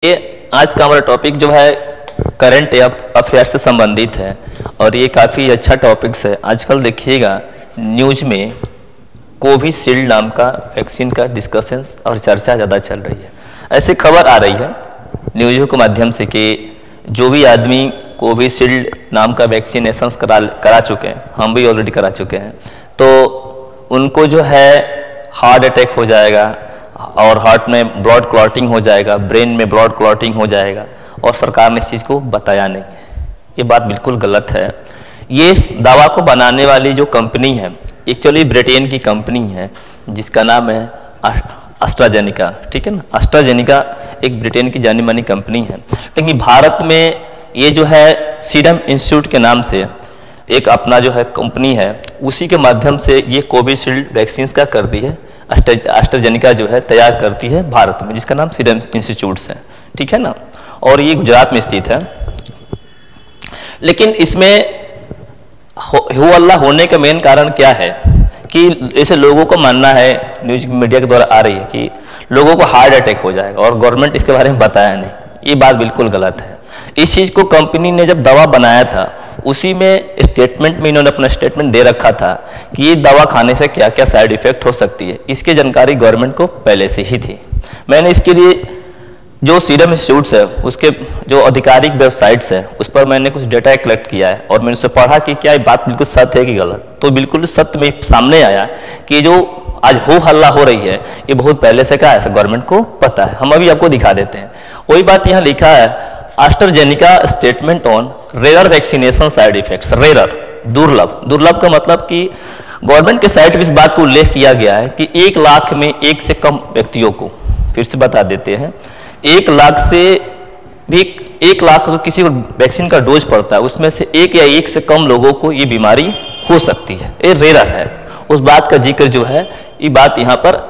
ये आज का हमारा टॉपिक जो है करंट अफेयर से संबंधित है और ये काफ़ी अच्छा टॉपिक्स है। आजकल देखिएगा न्यूज में कोविशील्ड नाम का वैक्सीन का डिस्कशंस और चर्चा ज़्यादा चल रही है। ऐसे खबर आ रही है न्यूज़ों के माध्यम से कि जो भी आदमी कोविशील्ड नाम का वैक्सीनेशन करा चुके हैं, हम भी ऑलरेडी करा चुके हैं, तो उनको जो है हार्ट अटैक हो जाएगा और हार्ट में ब्लड क्लॉटिंग हो जाएगा, ब्रेन में ब्लड क्लॉटिंग हो जाएगा और सरकार ने इस चीज़ को बताया नहीं है। ये बात बिल्कुल गलत है। ये दावा को बनाने वाली जो कंपनी है एक्चुअली ब्रिटेन की कंपनी है जिसका नाम है एस्ट्राजेनेका, ठीक है ना। एस्ट्राजेनेका एक ब्रिटेन की जानी मानी कंपनी है, लेकिन भारत में ये जो है सीरम इंस्टीट्यूट के नाम से एक अपना जो है कंपनी है, उसी के माध्यम से ये कोविशील्ड वैक्सीन का करती है। एस्ट्राजेनेका जो है तैयार करती है भारत में, जिसका नाम सीरम इंस्टीट्यूट्स है, ठीक है ना, और ये गुजरात में स्थित है। लेकिन इसमें हल्ला होने का मेन कारण क्या है कि ऐसे लोगों को मानना है, न्यूज मीडिया के द्वारा आ रही है कि लोगों को हार्ट अटैक हो जाएगा और गवर्नमेंट इसके बारे में बताया नहीं। ये बात बिल्कुल गलत है। इस चीज़ को कंपनी ने जब दवा बनाया था उसी में स्टेटमेंट में इन्होंने अपना स्टेटमेंट दे रखा था कि ये दवा खाने से क्या क्या साइड इफेक्ट हो सकती है। इसकी जानकारी गवर्नमेंट को पहले से ही थी। मैंने इसके लिए जो सीरम इंस्टीट्यूट्स है उसके जो आधिकारिक वेबसाइट्स है उस पर मैंने कुछ डेटा कलेक्ट किया है और मैंने उससे पढ़ा कि क्या ये बात बिल्कुल सत्य है कि गलत। तो बिल्कुल सत्य में सामने आया कि जो आज हो हल्ला हो रही है ये बहुत पहले से क्या है, गवर्नमेंट को पता है। हम अभी आपको दिखा देते हैं। वही बात यहाँ लिखा है, AstraZeneca statement on rare vaccination side effects. Rare दुर्लभ, दुर्लभ का मतलब कि गवर्नमेंट के साइट पर इस बात को उल्लेख किया गया है कि 1 लाख में 1 से कम व्यक्तियों को, फिर से बता देते हैं, 1 लाख से भी 1 लाख अगर किसी को वैक्सीन का डोज पड़ता है उसमें से 1 या 1 से कम लोगों को ये बीमारी हो सकती है। ये रेयर है। उस बात का जिक्र जो है ये बात यहाँ पर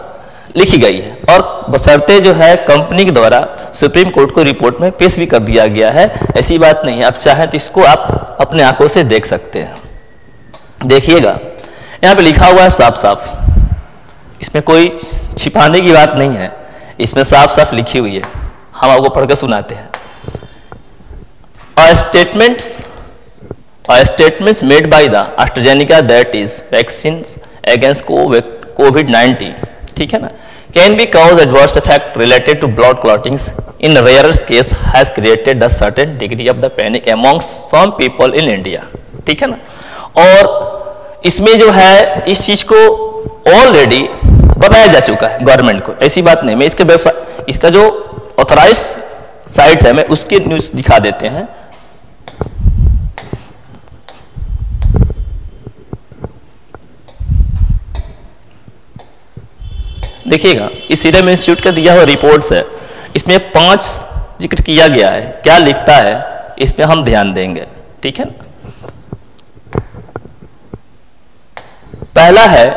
लिखी गई है और बशर्ते जो है कंपनी के द्वारा सुप्रीम कोर्ट को रिपोर्ट में पेश भी कर दिया गया है। ऐसी बात नहीं है, आप चाहें तो इसको आप अपने आंखों से देख सकते हैं। देखिएगा यहाँ पे लिखा हुआ है साफ साफ, इसमें कोई छिपाने की बात नहीं है, इसमें साफ साफ लिखी हुई है। हम आपको पढ़ के सुनाते हैं। Statements made by the AstraZeneca that is vaccines against COVID-19, ठीक है ना, can be cause adverse effect related to blood clottings in rarest case has created a certain degree of the panic among some people in India, ठीक है ना। और इसमें जो है इस चीज को ऑलरेडी बताया जा चुका है गवर्नमेंट को, ऐसी बात नहीं। मैं इसके वेबसाइट, इसका जो ऑथराइज साइट है मैं उसकी न्यूज दिखा देते हैं। देखिएगा इस सीरम इंस्टीट्यूट का दिया हुआ रिपोर्ट्स है, इसमें 5 जिक्र किया गया है। क्या लिखता है इसमें हम ध्यान देंगे, ठीक है। पहला है,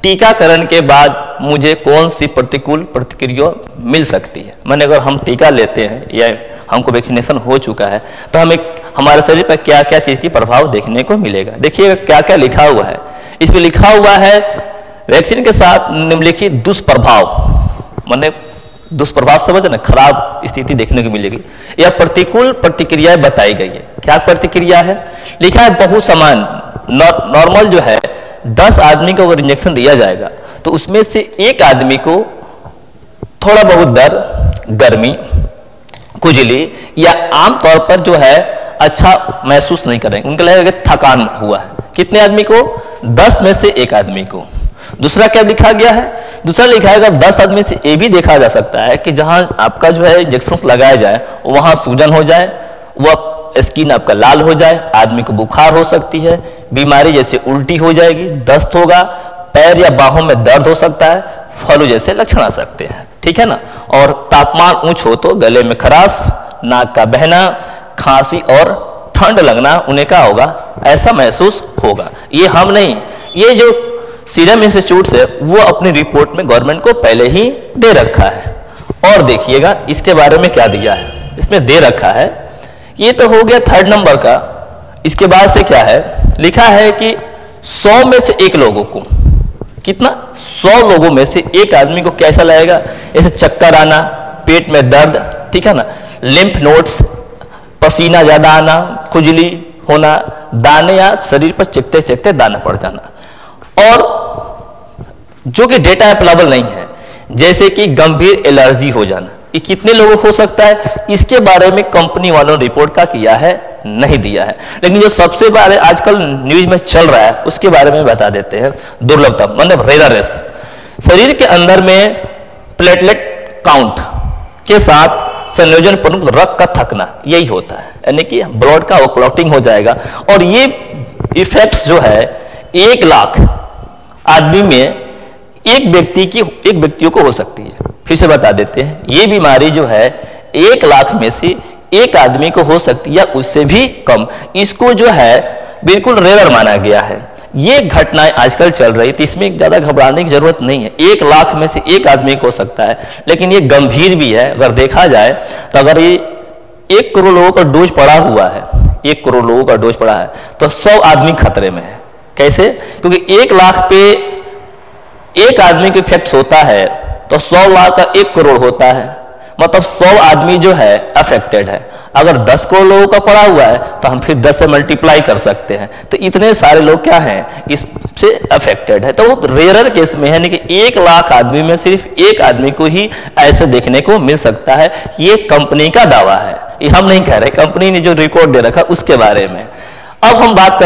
टीकाकरण के बाद मुझे कौन सी प्रतिकूल प्रतिक्रिया मिल सकती है। माने अगर हम टीका लेते हैं या हमको वैक्सीनेशन हो चुका है तो हमारे शरीर पर क्या क्या चीज की प्रभाव देखने को मिलेगा। देखिएगा क्या क्या लिखा हुआ है। इसमें लिखा हुआ है वैक्सीन के साथ निम्नलिखित दुष्प्रभाव, माने दुष्प्रभाव समझ ना, खराब स्थिति देखने को मिलेगी या प्रतिकूल प्रतिक्रियाएं बताई गई है। क्या प्रतिक्रिया है लिखा है, बहुत समान नॉर्मल जो है 10 आदमी को अगर इंजेक्शन दिया जाएगा तो उसमें से 1 आदमी को थोड़ा बहुत दर्द, गर्मी, खुजली या आमतौर पर जो है अच्छा महसूस नहीं करेंगे, उनके लगेगा थकान हुआ है। कितने आदमी को? 10 में से 1 आदमी को। दूसरा क्या लिखा गया है? दूसरा लिखा है अगर 10 आदमी से ये भी देखा जा सकता है कि जहां आपका जो है इंजेक्शन लगाया जाए वहां सूजन हो जाए, वह स्किन आपका लाल हो जाए, आदमी को बुखार हो सकती है, बीमारी जैसे उल्टी हो जाएगी, दस्त होगा, पैर या बाहों में दर्द हो सकता है, फ्लू जैसे लक्षण आ सकते हैं, ठीक है ना। और तापमान ऊंच हो तो गले में खराश, नाक का बहना, खांसी और ठंड लगना उन्हें क्या होगा, ऐसा महसूस होगा। ये हम नहीं, ये जो सीरम इंस्टीट्यूट है वो अपनी रिपोर्ट में गवर्नमेंट को पहले ही दे रखा है। और देखिएगा इसके बारे में क्या दिया है, इसमें दे रखा है। ये तो हो गया 3rd नंबर का। इसके बाद से क्या है लिखा है कि 100 में से 1 लोगों को, कितना, 100 लोगों में से 1 आदमी को कैसा लगेगा, ऐसे चक्कर आना, पेट में दर्द, ठीक है ना, लिम्फ नोड्स, पसीना ज्यादा आना, खुजली होना, दाने या शरीर पर चिपते चिपते दाना पड़ जाना। और जो कि डेटा अवेलेबल नहीं है, जैसे कि गंभीर एलर्जी हो जाना, ये कितने लोगों को हो सकता है, इसके बारे में कंपनी वालों ने रिपोर्ट का किया है, नहीं दिया है। लेकिन जो सबसे बड़े आजकल न्यूज में चल रहा है उसके बारे में बता देते हैं। दुर्लभतम मतलब रेयरनेस, शरीर के अंदर में प्लेटलेट काउंट के साथ संयोजन प्रमुख रक्त का थकना, यही होता है, यानी कि ब्लड का क्लॉटिंग हो जाएगा। और ये इफेक्ट्स जो है 1 लाख आदमी में एक व्यक्तियों को हो सकती है। फिर से बता देते हैं, ये बीमारी जो है 1 लाख में से एक आदमी को हो सकती है, उससे भी कम। इसको जो है बिल्कुल रेयर माना गया है। ये घटनाएं आजकल चल रही, तो इसमें ज्यादा घबराने की जरूरत नहीं है। 1 लाख में से एक आदमी को हो सकता है, लेकिन ये गंभीर भी है। अगर देखा जाए तो अगर ये 1 करोड़ लोगों का डोज पड़ा हुआ है, 1 करोड़ लोगों का डोज पड़ा है, तो 100 आदमी खतरे में है। कैसे? क्योंकि 1 लाख पे एक आदमी को इफेक्ट होता है, तो 100 लाख का 1 करोड़ होता है, मतलब 100 आदमी जो है अफेक्टेड है। अगर 10 करोड़ लोगों का पड़ा हुआ है तो हम फिर 10 से मल्टीप्लाई कर सकते हैं, तो इतने सारे लोग क्या हैं, इससे अफेक्टेड है। तो बहुत रेयर केस में है, यानी कि 1 लाख आदमी में सिर्फ एक आदमी को ही ऐसे देखने को मिल सकता है। ये कंपनी का दावा है, ये हम नहीं कह रहे, कंपनी ने जो रिकॉर्ड दे रखा उसके बारे में। अब हम बात कर